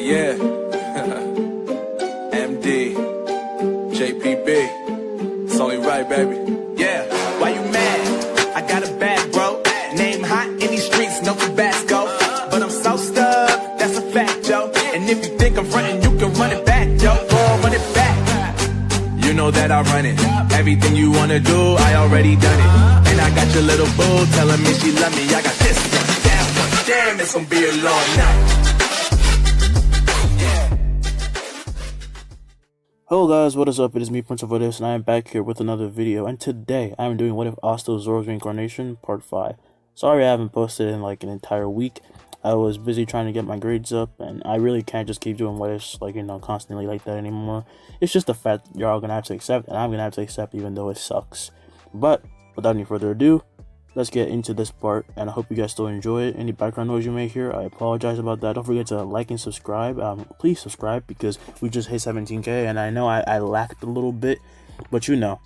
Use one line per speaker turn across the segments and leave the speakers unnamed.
Yeah. MD. JPB. It's only right, baby.
Yeah. Why you mad? I got a bad bro. Name hot in these streets, no Tabasco. But I'm so stuck, that's a fact, yo. And if you think I'm frontin', you can run it back, yo. Go on, run it back.
You know that I run it. Everything you wanna do, I already done it. And I got your little boo telling me she love me. I got this. Damn, it's gonna be a long night.
Hello guys, what is up? It is me, Prince of What Ifs, and I am back here with another video. And today, I am doing What If Asta Zoro's Reincarnation, Part 5. Sorry I haven't posted in like an entire week. I was busy trying to get my grades up, and I really can't just keep doing What Ifs, like, you know, constantly like that anymore. It's just the fact you're all gonna have to accept, and I'm gonna have to accept even though it sucks. But, without any further ado, let's get into this part, and I hope you guys still enjoy it. Any background noise you may hear, I apologize about that. Don't forget to like and subscribe. Please subscribe, because we just hit 17k, and I know I lacked a little bit, but you know,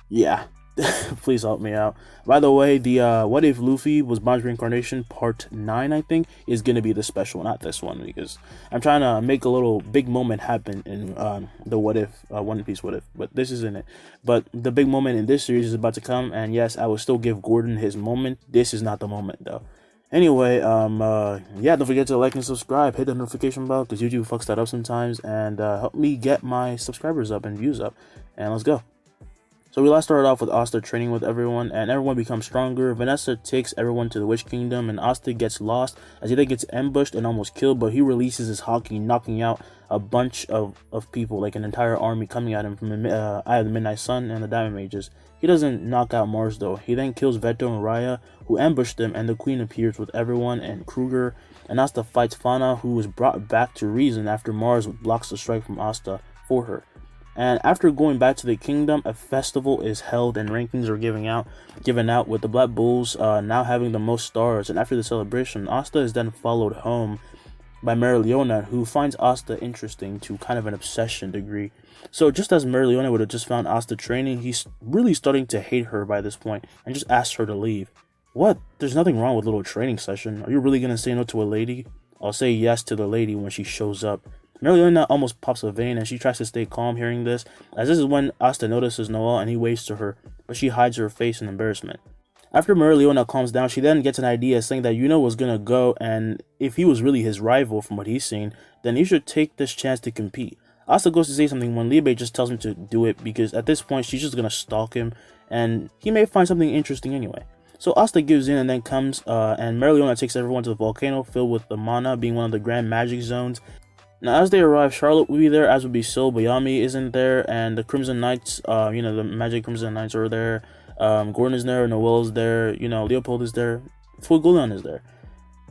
yeah. Please help me out. By the way, the What If Luffy was Bond's Reincarnation Part 9, I think, is going to be the special, not this one, because I'm trying to make a little big moment happen in the What If, One Piece What If, but this isn't it. But the big moment in this series is about to come, and yes, I will still give Gordon his moment. This is not the moment, though. Anyway, yeah, don't forget to like and subscribe, hit the notification bell, because YouTube fucks that up sometimes, and help me get my subscribers up and views up, and let's go. So we last started off with Asta training with everyone, and everyone becomes stronger. Vanessa takes everyone to the Witch Kingdom, and Asta gets lost as he then gets ambushed and almost killed, but he releases his Haki, knocking out a bunch of people, like an entire army coming at him from the Eye of the Midnight Sun and the Diamond Mages. He doesn't knock out Mars though. He then kills Veto and Raya, who ambushed them, and the Queen appears with everyone and Kruger, and Asta fights Fana, who was brought back to reason after Mars blocks the strike from Asta for her. And after going back to the kingdom, a festival is held and rankings are given out with the Black Bulls now having the most stars. And after the celebration, Asta is then followed home by Mereoleona, who finds Asta interesting to kind of an obsession degree. So just as Mereoleona would have just found Asta training, he's really starting to hate her by this point and just asks her to leave. What? There's nothing wrong with a little training session. Are you really going to say no to a lady? I'll say yes to the lady when she shows up. Mereoleona almost pops a vein, and she tries to stay calm hearing this, as this is when Asta notices Noelle and he waves to her, but she hides her face in embarrassment. After Mereoleona calms down, she then gets an idea saying that Yuno was gonna go, and if he was really his rival from what he's seen, then he should take this chance to compete. Asta goes to say something when Liebe just tells him to do it, because at this point she's just gonna stalk him, and he may find something interesting anyway. So Asta gives in and then comes, and Mereoleona takes everyone to the volcano filled with the mana, being one of the grand magic zones. Now, as they arrive, Charlotte will be there, as would be Sol. Bayami isn't there, and the Crimson Knights, you know, the Magic Crimson Knights are there. Gordon is there, Noelle is there, you know, Leopold is there, Fulgolion is there.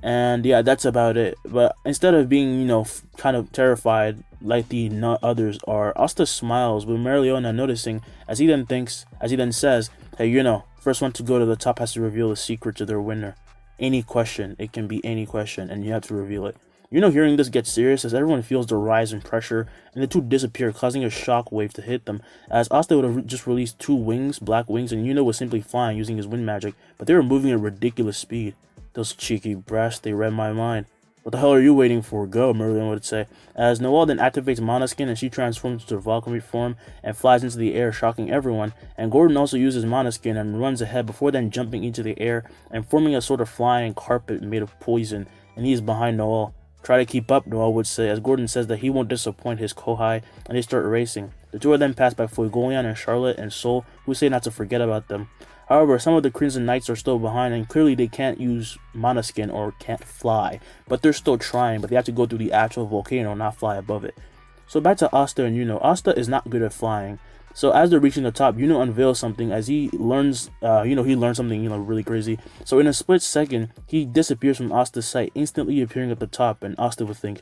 And yeah, that's about it. But instead of being, you know, kind of terrified like the others are, Asta smiles with Mereoleona noticing, as he then says, hey, you know, first one to go to the top has to reveal the secret to their winner. Any question, it can be any question, and you have to reveal it. You know, hearing this gets serious as everyone feels the rise in pressure, and the two disappear, causing a shock wave to hit them, as Asta would have just released two wings, black wings, and Yuno was simply flying using his wind magic, but they were moving at ridiculous speed. Those cheeky brats, they read my mind. What the hell are you waiting for? Go, Mereoleona would say, as Noelle then activates Mana Skin, and she transforms into her Valkyrie form and flies into the air, shocking everyone, and Gordon also uses Mana Skin and runs ahead before then jumping into the air and forming a sort of flying carpet made of poison, and he is behind Noelle. Try to keep up, Noelle would say, as Gordon says that he won't disappoint his Kohai, and they start racing. The two are then passed by Fulgolion and Charlotte and Sol, who say not to forget about them. However, some of the Crimson Knights are still behind, and clearly they can't use Mana Skin or can't fly, but they're still trying, but they have to go through the actual volcano, not fly above it. So back to Asta and Yuno. Asta is not good at flying. So as they're reaching the top, Yuno unveils something as he learns, he learns something, really crazy. So in a split second, he disappears from Asta's sight, instantly appearing at the top, and Asta would think,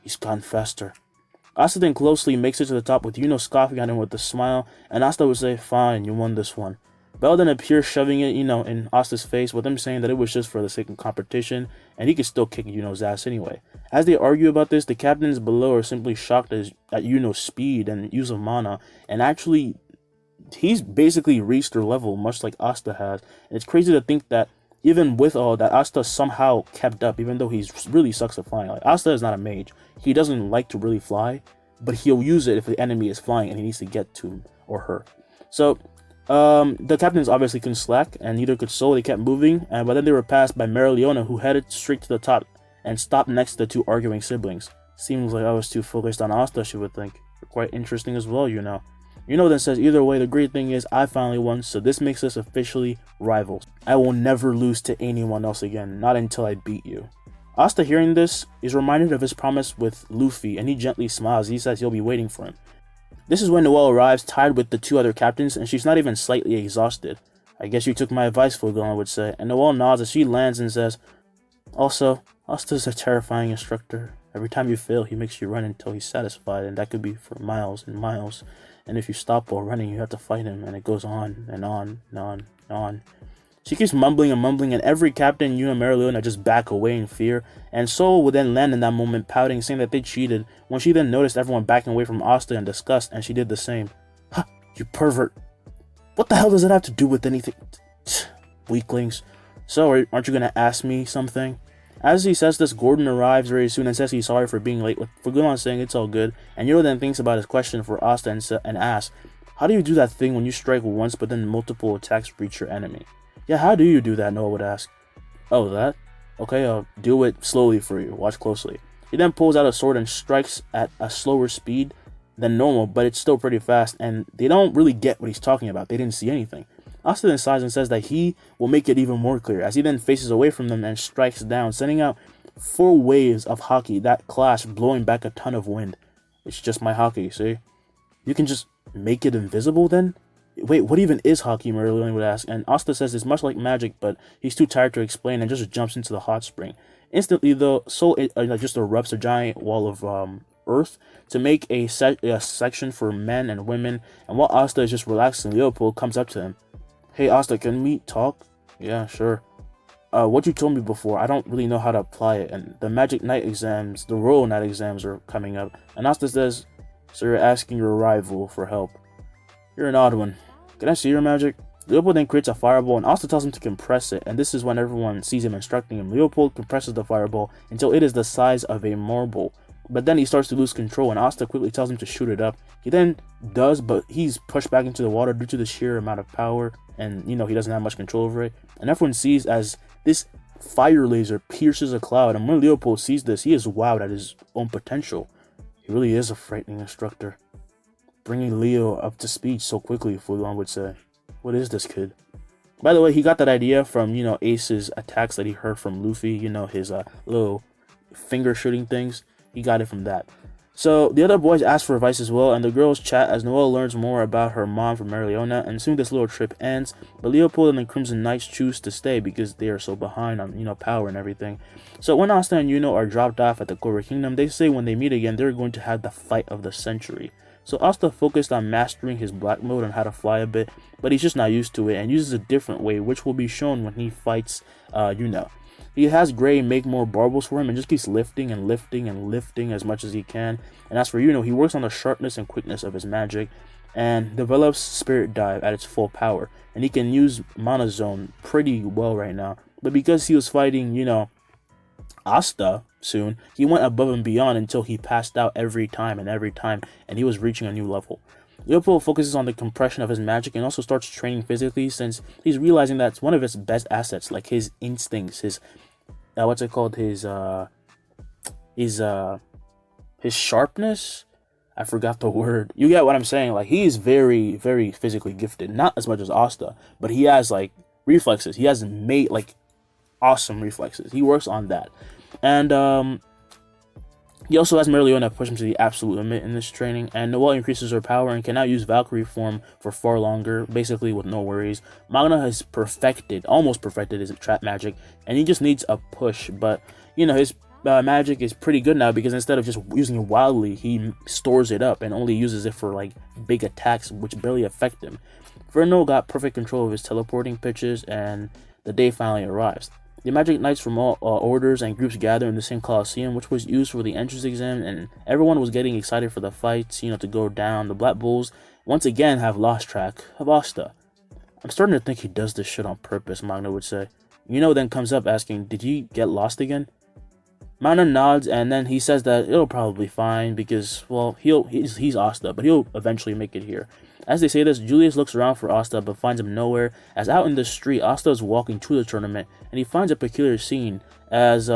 he's gone faster. Asta then closely makes it to the top with Yuno scoffing at him with a smile, and Asta would say, fine, you won this one. Bell then appears shoving it, in Asta's face, with him saying that it was just for the sake of competition, and he could still kick Yuno's ass anyway. As they argue about this, the captains below are simply shocked at Yuno's speed and use of mana, and actually, he's basically reached their level, much like Asta has, and it's crazy to think that even with all that, Asta somehow kept up, even though he's really sucks at flying. Like, Asta is not a mage. He doesn't like to really fly, but he'll use it if the enemy is flying and he needs to get to him or her. So, the captains obviously couldn't slack, and neither could Soul. They kept moving, but then they were passed by Mereoleona, who headed straight to the top and stopped next to the two arguing siblings. Seems like I was too focused on Asta, she would think. You're quite interesting as well, Yuno. Yuno then says, either way, the great thing is I finally won, so this makes us officially rivals. I will never lose to anyone else again, not until I beat you. Asta, hearing this, is reminded of his promise with Luffy, and he gently smiles. He says he'll be waiting for him. This is when Noelle arrives, tied with the two other captains, and she's not even slightly exhausted. I guess you took my advice, Volcano would say, and Noelle nods as she lands and says, also, Asta's a terrifying instructor. Every time you fail, he makes you run until he's satisfied, and that could be for miles and miles. And if you stop while running, you have to fight him, and it goes on and on and on and on. She keeps mumbling and mumbling, and every captain, Yuno and Mereoleona, just back away in fear. And Soul would then land in that moment, pouting, saying that they cheated, when she then noticed everyone backing away from Asta in disgust, and she did the same. Ha! You pervert! What the hell does it have to do with anything? Weaklings. So, aren't you gonna ask me something? As he says this, Gordon arrives very soon and says he's sorry for being late, with Volcano saying it's all good, and Yuno then thinks about his question for Asta and asks, how do you do that thing when you strike once but then multiple attacks reach your enemy? Yeah, how do you do that? Noah would ask. Oh, that? Okay, I'll do it slowly for you. Watch closely. He then pulls out a sword and strikes at a slower speed than normal, but it's still pretty fast, and they don't really get what he's talking about. They didn't see anything. Asta then sighs and says that he will make it even more clear, as he then faces away from them and strikes down, sending out 4 waves of haki that clash, blowing back a ton of wind. It's just my haki, see? You can just make it invisible then? Wait, what even is haki? Mereoleona would ask, and Asta says it's much like magic, but he's too tired to explain and just jumps into the hot spring. Instantly, though, Soul just erupts a giant wall of earth to make a section for men and women, and while Asta is just relaxing, Leopold comes up to him. Hey Asta, can we talk? Yeah, sure. What you told me before, I don't really know how to apply it, and the magic night exams, the royal night exams are coming up, and Asta says, so you're asking your rival for help. You're an odd one. Can I see your magic? Leopold then creates a fireball, and Asta tells him to compress it, and this is when everyone sees him instructing him. Leopold compresses the fireball until it is the size of a marble, but then he starts to lose control, and Asta quickly tells him to shoot it up. He then does, but he's pushed back into the water due to the sheer amount of power, and he doesn't have much control over it, and everyone sees as this fire laser pierces a cloud, and when Leopold sees this, he is wowed at his own potential. He really is a frightening instructor. Bringing Leo up to speed so quickly, Fulon would say. What is this kid? By the way, he got that idea from, Ace's attacks that he heard from Luffy, his little finger shooting things. He got it from that. So, the other boys ask for advice as well, and the girls chat as Noelle learns more about her mom from Mereoleona, and soon this little trip ends, but Leopold and the Crimson Knights choose to stay because they are so behind on, power and everything. So when Asta and Yuno are dropped off at the Cobra Kingdom, they say when they meet again, they're going to have the fight of the century. So Asta focused on mastering his black mode and how to fly a bit, but he's just not used to it, and uses a different way, which will be shown when he fights Yuno. He has Gray make more barbels for him and just keeps lifting and lifting and lifting as much as he can. And as for Yuno, he works on the sharpness and quickness of his magic and develops Spirit Dive at its full power. And he can use Mana Zone pretty well right now. But because he was fighting, Asta soon, he went above and beyond until he passed out every time, and he was reaching a new level. Leopold focuses on the compression of his magic and also starts training physically, since he's realizing that's one of his best assets, like his instincts, his sharpness. I forgot the word. You get what I'm saying? Like, he's very, very physically gifted. Not as much as Asta, but he has reflexes. He has awesome reflexes. He works on that, and he also has Mereoleona push him to the absolute limit in this training, and Noelle increases her power and can now use Valkyrie form for far longer, basically with no worries. Magna has almost perfected his trap magic, and he just needs a push, but, his magic is pretty good now because instead of just using it wildly, he stores it up and only uses it for, big attacks, which barely affect him. Verno got perfect control of his teleporting pitches, and the day finally arrives. The Magic Knights from all orders and groups gather in the same Coliseum, which was used for the entrance exam, and everyone was getting excited for the fights, to go down. The Black Bulls, once again, have lost track of Asta. I'm starting to think he does this shit on purpose, Magna would say. Yuno then comes up asking, "Did you get lost again?" Mana nods, and then he says that it'll probably be fine because, well, he's Asta, but he'll eventually make it here. As they say this, Julius looks around for Asta but finds him nowhere, as out in the street, Asta is walking to the tournament, and he finds a peculiar scene as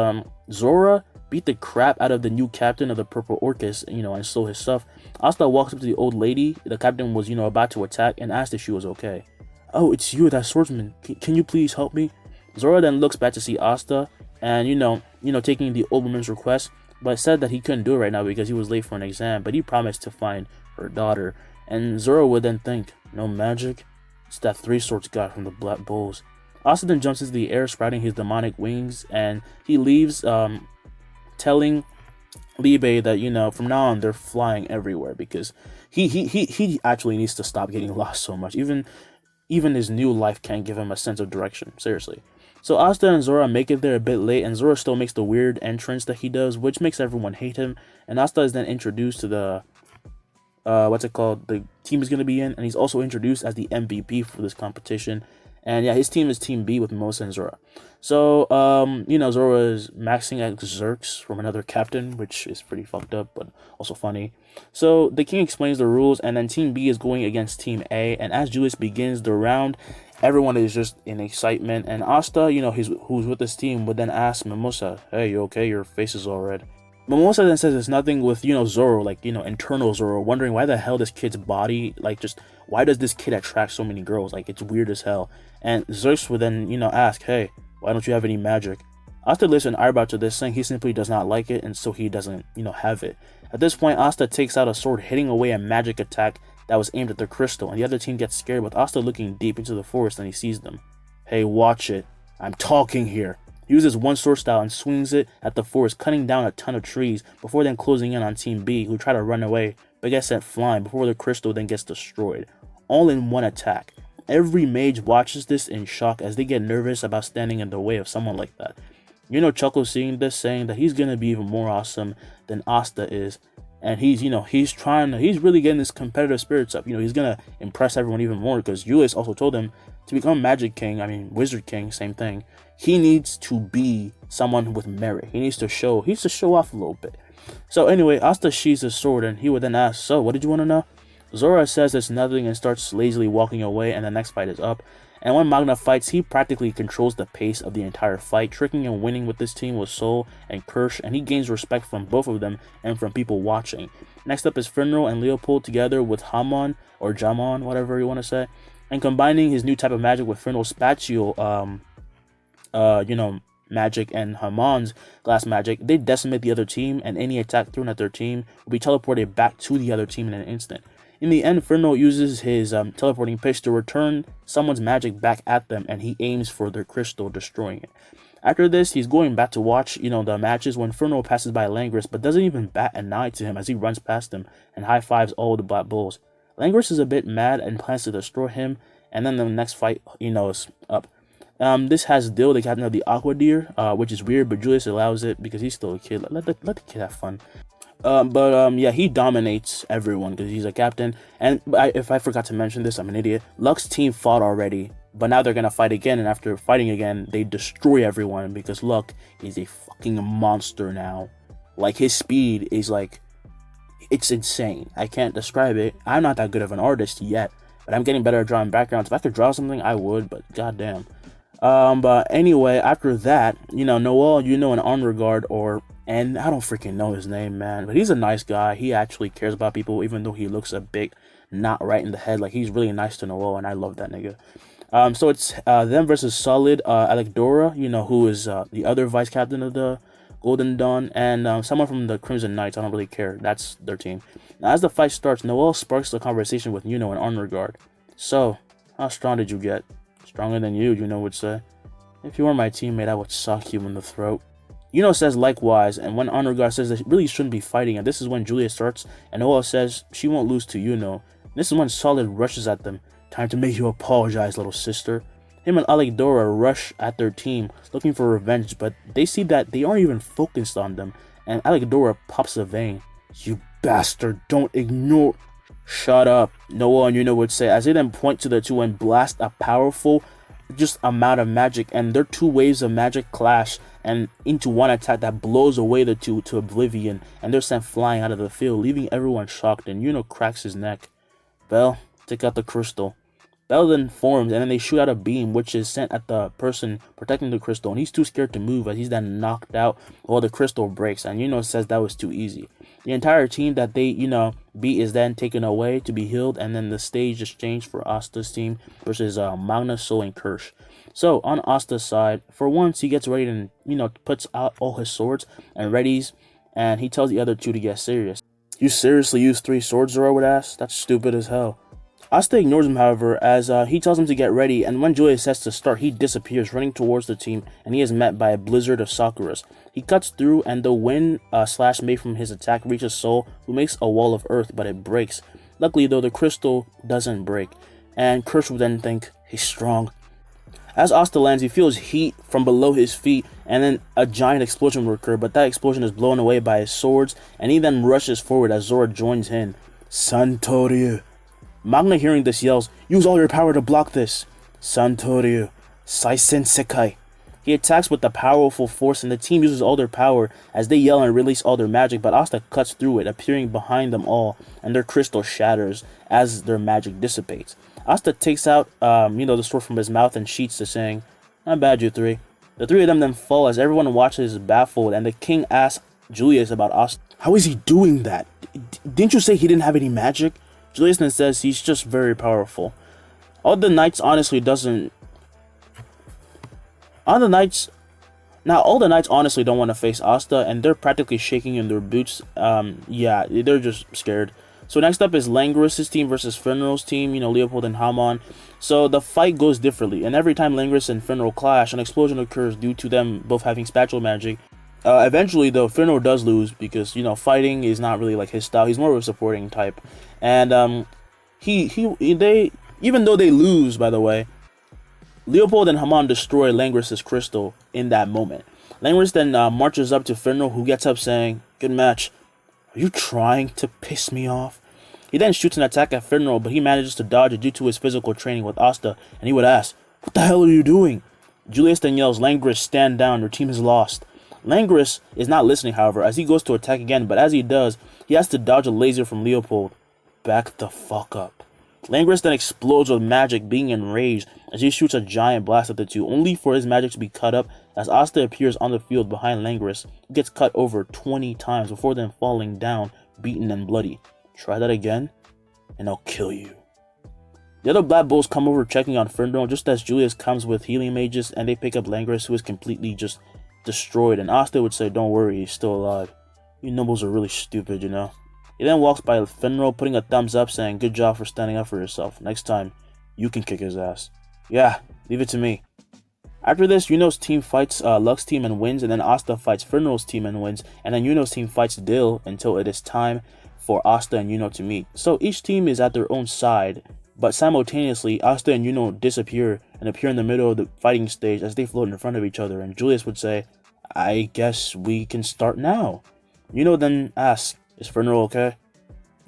Zoro beat the crap out of the new captain of the Purple Orchis, and stole his stuff. Asta walks up to the old lady the captain was, about to attack, and asked if she was okay. "Oh, it's you, that swordsman. Can you please help me?" Zoro then looks back to see Asta, and taking the old woman's request, but said that he couldn't do it right now because he was late for an exam, but he promised to find her daughter. And Zoro would then think, "No magic? It's that three swords guy from the Black Bulls." Asta then jumps into the air, sprouting his demonic wings, and he leaves, telling Libe that, from now on they're flying everywhere, because he actually needs to stop getting lost so much. Even his new life can't give him a sense of direction, seriously. So Asta and Zoro make it there a bit late, and Zoro still makes the weird entrance that he does, which makes everyone hate him. And Asta is then introduced to the the team he's going to be in, and he's also introduced as the MVP for this competition. And yeah, his team is Team B with Mimosa and Zoro. So, Zoro is maxing at Xerx from another captain, which is pretty fucked up, but also funny. So, the king explains the rules, and then Team B is going against Team A, and as Julius begins the round, everyone is just in excitement, and Asta, who's with this team, would then ask Mimosa, "Hey, you okay? Your face is all red." Mimosa then says it's nothing with, Zoro, internal Zoro, wondering why the hell this kid's body, why does this kid attract so many girls? It's weird as hell. And Xerx would then, ask, "Hey, why don't you have any magic?" Asta lifts an eyebrow to this, saying he simply does not like it, and so he doesn't, have it. At this point, Asta takes out a sword, hitting away a magic attack that was aimed at the crystal, and the other team gets scared, with Asta looking deep into the forest, and he sees them. "Hey, watch it. I'm talking here." He uses one sword style and swings it at the forest, cutting down a ton of trees, before then closing in on Team B, who try to run away, but get sent flying before the crystal then gets destroyed. All in one attack. Every mage watches this in shock as they get nervous about standing in the way of someone like that. chuckles seeing this, saying that he's gonna be even more awesome than Asta is. And he's really getting his competitive spirits up. He's gonna impress everyone even more, because Julius also told him to become Magic King, Wizard King, same thing. He needs to be someone with merit. He needs to show off a little bit. So anyway, Asta sheathes his sword, and he would then ask, "So, what did you want to know?" Zoro says it's nothing and starts lazily walking away, and the next fight is up. And when Magna fights, he practically controls the pace of the entire fight, tricking and winning with this team with Soul and Kirsch, and he gains respect from both of them and from people watching. Next up is Finral and Leopold together with Hamon, or Jamon, whatever you want to say, and combining his new type of magic with Finral's spatial, magic and Hamon's glass magic, they decimate the other team, and any attack thrown at their team will be teleported back to the other team in an instant. In the end, Finral uses his teleporting pitch to return someone's magic back at them, and he aims for their crystal, destroying it. After this, he's going back to watch, the matches when Finral passes by Langris, but doesn't even bat an eye to him as he runs past him and high-fives all the Black Bulls. Langris is a bit mad and plans to destroy him, and then the next fight, is up. This has Dill, the captain of the Aqua Deer, which is weird, but Julius allows it because he's still a kid. Let the kid have fun. Yeah, he dominates everyone because he's a captain. And if I forgot to mention this, I'm an idiot. Luck's team fought already, but now they're gonna fight again, and after fighting again, they destroy everyone because Luck is a fucking monster now. His speed is it's insane. I can't describe it. I'm not that good of an artist yet, but I'm getting better at drawing backgrounds. If I could draw something, I would, but goddamn. But anyway, after that, Noel, and Onregard, and I don't freaking know his name, man, but he's a nice guy. He actually cares about people, even though he looks a bit not right in the head. He's really nice to Noel, and I love that nigga. So it's them versus Solid, Alec-Dora, who is the other vice captain of the Golden Dawn, and someone from the Crimson Knights. I don't really care. That's their team. Now, as the fight starts, Noel sparks the conversation with Yuno and Onregard. "So, how strong did you get?" "Stronger than you," Yuno would say. "If you were my teammate, I would sock you in the throat." Yuno says likewise, and when Onregard says they really shouldn't be fighting, and this is when Julia starts, and Noel says she won't lose to Yuno. This is when Solid rushes at them. "Time to make you apologize, little sister." Him and Alec-Dora rush at their team, looking for revenge, but they see that they aren't even focused on them, and Alec-Dora pops a vein. "You bastard, don't ignore..." "Shut up," Noel and Yuno would say, as they then point to the two and blast a powerful just amount of magic, and their two waves of magic clash and into one attack that blows away the two to oblivion, and they're sent flying out of the field, leaving everyone shocked, and Yuno cracks his neck. Bell, take out the crystal. Bell then forms, and then they shoot out a beam which is sent at the person protecting the crystal, and he's too scared to move as he's then knocked out while the crystal breaks, and Yuno says that was too easy. The entire team that they, beat is then taken away to be healed, and then the stage is changed for Asta's team versus Magna, Soul, and Kirsch. So, on Asta's side, for once, he gets ready and, puts out all his swords and readies, and he tells the other two to get serious. You seriously use 3 swords, Zoro would ask? That's stupid as hell. Asta ignores him, however, as he tells him to get ready, and when Julius says to start, he disappears, running towards the team, and he is met by a blizzard of Sakuras. He cuts through, and the wind slash made from his attack reaches Soul, who makes a wall of earth, but it breaks. Luckily, though, the crystal doesn't break, and Kirsch would then think, he's strong. As Asta lands, he feels heat from below his feet, and then a giant explosion will occur, but that explosion is blown away by his swords, and he then rushes forward as Zoro joins in. Santoryu. Magna, hearing this, yells, use all your power to block this. Santoryu. Saisen Sekai. He attacks with the powerful force, and the team uses all their power as they yell and release all their magic, but Asta cuts through it, appearing behind them all, and their crystal shatters as their magic dissipates. Asta takes out, the sword from his mouth and sheets to saying, not bad, you 3. The 3 of them then fall as everyone watches baffled, and the king asks Julius about Asta. How is he doing that? Didn't you say he didn't have any magic? Julius then says he's just very powerful. All the knights honestly don't want to face Asta, and they're practically shaking in their boots. They're just scared. So next up is Langris' team versus Fenrir's team, Leopold and Hamon. So the fight goes differently, and every time Langris and Fenrir clash, an explosion occurs due to them both having spatula magic. Eventually, though, Fenrir does lose because, fighting is not really like his style. He's more of a supporting type. And even though they lose, by the way, Leopold and Hamon destroy Langris' crystal in that moment. Langris then marches up to Fenrir, who gets up saying, good match. Are you trying to piss me off? He then shoots an attack at Fenrir, but he manages to dodge it due to his physical training with Asta, and he would ask, what the hell are you doing? Julius then yells, Langris, stand down, your team has lost. Langris is not listening, however, as he goes to attack again, but as he does, he has to dodge a laser from Leopold. Back the fuck up. Langris then explodes with magic, being enraged, as he shoots a giant blast at the two, only for his magic to be cut up as Asta appears on the field behind Langris, who gets cut over 20 times before then falling down, beaten and bloody. Try that again, and I'll kill you. The other Black Bulls come over checking on Fenrir just as Julius comes with healing mages, and they pick up Langris, who is completely just destroyed, and Asta would say, don't worry, he's still alive. You nobles are really stupid, He then walks by Fenrir, putting a thumbs up, saying, good job for standing up for yourself. Next time, you can kick his ass. Yeah, leave it to me. After this, Yuno's team fights Lux's team and wins, and then Asta fights Fenrir's team and wins, and then Yuno's team fights Dill until it is time for Asta and Yuno to meet. So each team is at their own side, but simultaneously, Asta and Yuno disappear and appear in the middle of the fighting stage as they float in front of each other, and Julius would say, I guess we can start now. Yuno then asks, is Fenrir okay?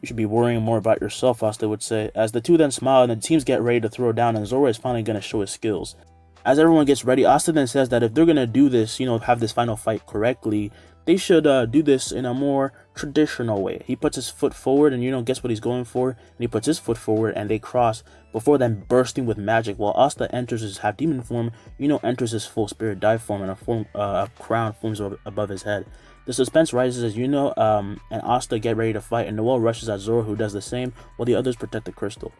You should be worrying more about yourself, Asta would say, as the two then smile and the teams get ready to throw down, and Zoro is finally going to show his skills. As everyone gets ready, Asta then says that if they're going to do this, have this final fight correctly, they should do this in a more traditional way. He puts his foot forward and gets what he's going for, and he puts his foot forward and they cross before then bursting with magic. While Asta enters his half demon form, enters his full spirit dive form, and a crown forms above his head. The suspense rises as and Asta get ready to fight, and Noel rushes at Zoro, who does the same while the others protect the crystal.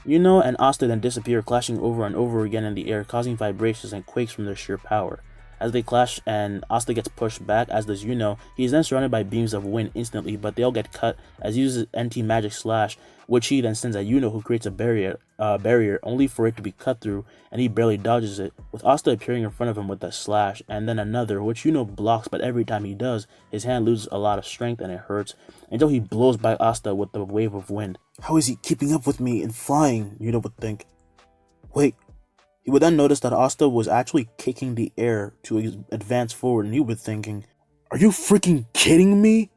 And Asta then disappear, clashing over and over again in the air, causing vibrations and quakes from their sheer power. As they clash and Asta gets pushed back, as does Yuno, he is then surrounded by beams of wind instantly, but they all get cut as he uses anti-magic slash, which he then sends at Yuno, who creates a barrier only for it to be cut through, and he barely dodges it, with Asta appearing in front of him with a slash, and then another, which Yuno blocks, but every time he does, his hand loses a lot of strength and it hurts, until he blows by Asta with the wave of wind. How is he keeping up with me in flying? Yuno would think. Wait. He would then notice that Asta was actually kicking the air to advance forward, and he would be thinking, are you freaking kidding me?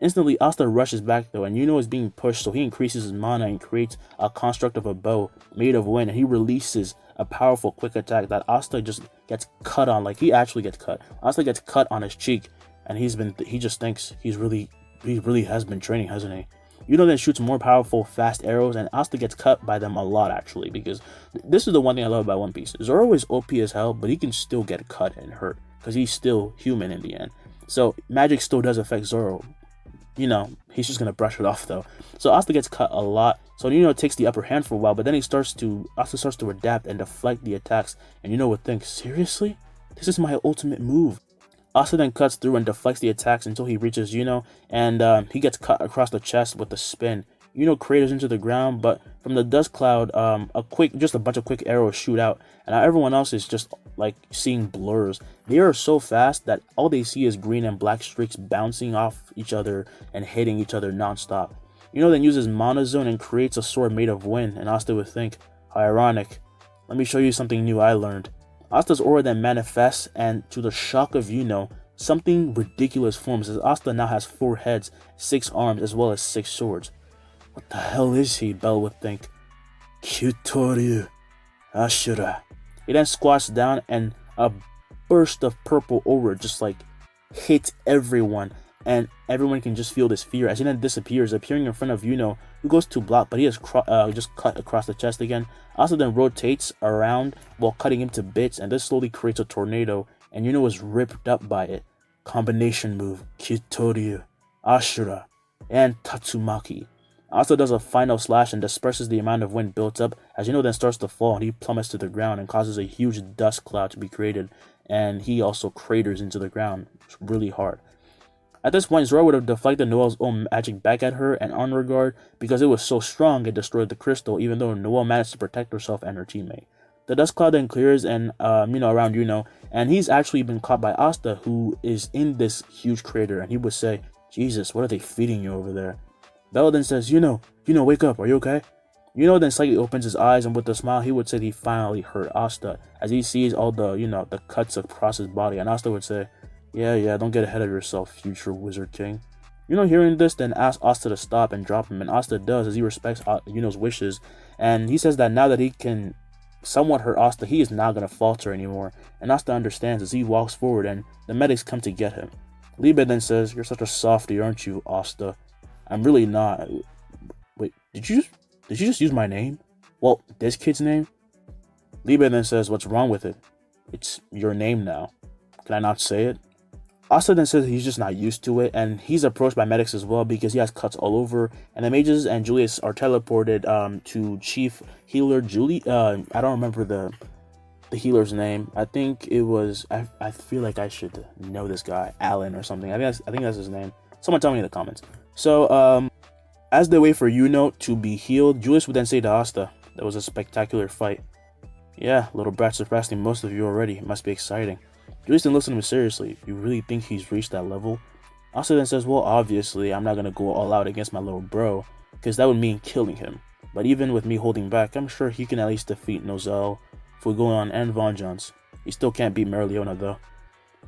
Instantly, Asta rushes back though, and Yuno is being pushed, so he increases his mana and creates a construct of a bow made of wind, and he releases a powerful quick attack that Asta just gets cut on. Like, he actually gets cut. Asta gets cut on his cheek, and he just thinks he really has been training, hasn't he? Yuno then shoots more powerful, fast arrows, and Asta gets cut by them a lot, actually, because this is the one thing I love about One Piece. Zoro is OP as hell, but he can still get cut and hurt, because he's still human in the end. So, magic still does affect Zoro. You know, he's just gonna brush it off, though. So, Asta gets cut a lot, so Yuno takes the upper hand for a while, but then Asta starts to adapt and deflect the attacks, and Yuno would think, seriously? This is my ultimate move. Asta then cuts through and deflects the attacks until he reaches Yuno, and he gets cut across the chest with a spin. Yuno craters into the ground, but from the dust cloud, just a bunch of quick arrows shoot out, and everyone else is just like seeing blurs. They are so fast that all they see is green and black streaks bouncing off each other and hitting each other non-stop. Yuno then uses Mana Zone and creates a sword made of wind, and Asta would think, how ironic. Let me show you something new I learned. Asta's aura then manifests, and to the shock of Yuno, something ridiculous forms as Asta now has 4 heads, 6 arms, as well as 6 swords. What the hell is he? Bell would think. Kyutoryu Ashura. He then squats down, and a burst of purple aura just like hits everyone, and everyone can just feel this fear as he then disappears, appearing in front of Yuno, who goes to block, but he is just cut across the chest again. Asta then rotates around while cutting him to bits, and this slowly creates a tornado, and Yuno is ripped up by it. Combination move, Kyutoryu, Ashura, and Tatsumaki. Asta does a final slash and disperses the amount of wind built up, as Yuno then starts to fall, and he plummets to the ground and causes a huge dust cloud to be created, and he also craters into the ground really hard. At this point, Zoro would have deflected Noel's own magic back at her and honor guard because it was so strong it destroyed the crystal, even though Noel managed to protect herself and her teammate. The dust cloud then clears and around Yuno, and he's actually been caught by Asta, who is in this huge crater, and he would say, Jesus, what are they feeding you over there? Bella then says, Yuno, wake up, are you okay? Yuno then slightly opens his eyes, and with a smile he would say he finally hurt Asta, as he sees all the, the cuts across his body, and Asta would say, yeah, don't get ahead of yourself, future Wizard King. Yuno hearing this then asks Asta to stop and drop him, and Asta does as he respects Yuno's wishes, and he says that now that he can somewhat hurt Asta, he is not going to falter anymore, and Asta understands as he walks forward and the medics come to get him. Liebe then says, you're such a softie, aren't you, Asta? I'm really not. Wait, did you just use my name? Well, this kid's name? Liebe then says, what's wrong with it? It's your name now. Can I not say it? Asta then says he's just not used to it, and he's approached by medics as well because he has cuts all over, and the mages and Julius are teleported to Chief Healer Julie. I don't remember the healer's name. I think it was, I feel like I should know this guy, Alan or something. I think that's his name. Someone tell me in the comments. So, as they wait for Yuno to be healed, Julius would then say to Asta, that was a spectacular fight. Yeah, little brat surpassing most of you already. It must be exciting. Julius then looks at him seriously. You really think he's reached that level? Asta then says, well, obviously, I'm not going to go all out against my little bro, because that would mean killing him. But even with me holding back, I'm sure he can at least defeat Nozel, Fugoan, and Vengeance. He still can't beat Merliona, though.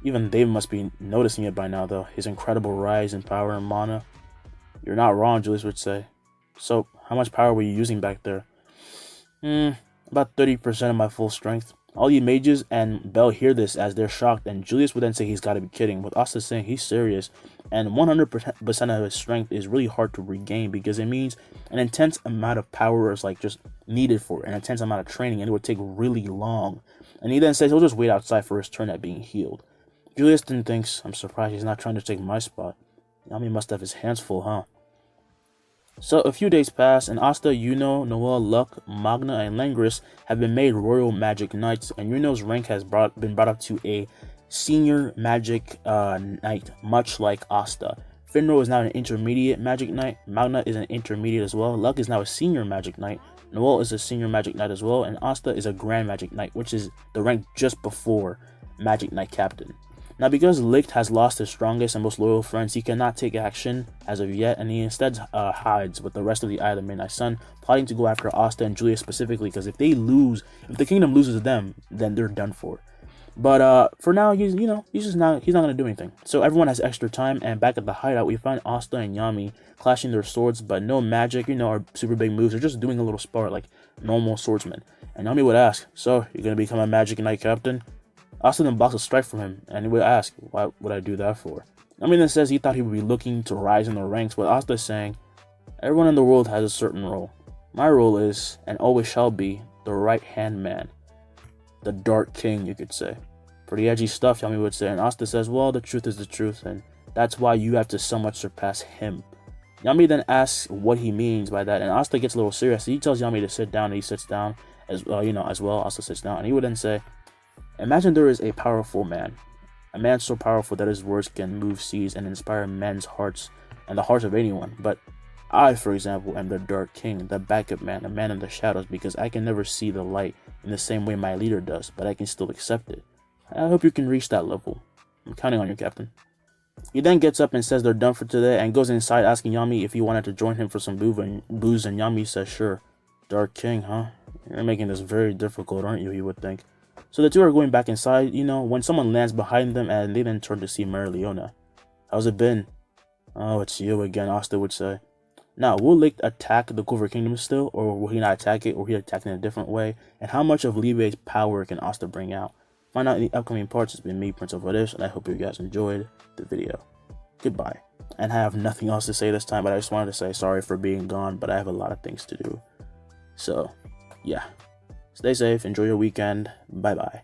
Even Dave must be noticing it by now, though. His incredible rise in power and mana. You're not wrong, Julius would say. So, how much power were you using back there? About 30% of my full strength. All you mages and Bell hear this as they're shocked, and Julius would then say he's got to be kidding, with Asta saying he's serious, and 100% of his strength is really hard to regain because it means an intense amount of power is like just needed for it, an intense amount of training, and it would take really long. And he then says he'll just wait outside for his turn at being healed. Julius then thinks, I'm surprised he's not trying to take my spot. Yami must have his hands full, huh? So a few days pass, and Asta, Yuno, Noel, Luck, Magna, and Langris have been made Royal Magic Knights, and Yuno's rank has been brought up to a Senior Magic Knight, much like Asta. Finro is now an Intermediate Magic Knight, Magna is an Intermediate as well, Luck is now a Senior Magic Knight, Noel is a Senior Magic Knight as well, and Asta is a Grand Magic Knight, which is the rank just before Magic Knight Captain. Now, because Licht has lost his strongest and most loyal friends, he cannot take action as of yet, and he instead hides with the rest of the Eye of the Midnight Sun, plotting to go after Asta and Julius specifically, because if the kingdom loses to them, then they're done for. But for now, he's not gonna do anything. So everyone has extra time, and back at the hideout, we find Asta and Yami clashing their swords, but no magic, or super big moves. They're just doing a little spar like normal swordsmen. And Yami would ask, "So, you're gonna become a Magic Knight captain?" Asta then blocks a strike from him, and he would ask, "Why would I do that for?" Yami then says he thought he would be looking to rise in the ranks, but Asta is saying, "Everyone in the world has a certain role. My role is, and always shall be, the right-hand man. The Dark King, you could say." Pretty edgy stuff, Yami would say, and Asta says, "Well, the truth is the truth, and that's why you have to somewhat surpass him." Yami then asks what he means by that, and Asta gets a little serious. He tells Yami to sit down, and he sits down as well. Asta sits down, and he would then say, "Imagine there is a powerful man, a man so powerful that his words can move seas and inspire men's hearts and the hearts of anyone. But I, for example, am the Dark King, the backup man, a man in the shadows, because I can never see the light in the same way my leader does, but I can still accept it. I hope you can reach that level. I'm counting on you, Captain." He then gets up and says they're done for today and goes inside asking Yami if he wanted to join him for some booze, and Yami says sure. Dark King, huh? You're making this very difficult, aren't you, he would think. So the two are going back inside, when someone lands behind them, and they then turn to see Leona. "How's it been?" "Oh, it's you again," Asta would say. Now, will Licht attack the Clover Kingdom still, or will he not attack it, or will he attack it in a different way? And how much of Libe's power can Asta bring out? Find out in the upcoming parts. It's been me, Prince of What Ifs, and I hope you guys enjoyed the video. Goodbye. And I have nothing else to say this time, but I just wanted to say sorry for being gone, but I have a lot of things to do. So, yeah. Stay safe, enjoy your weekend, bye-bye.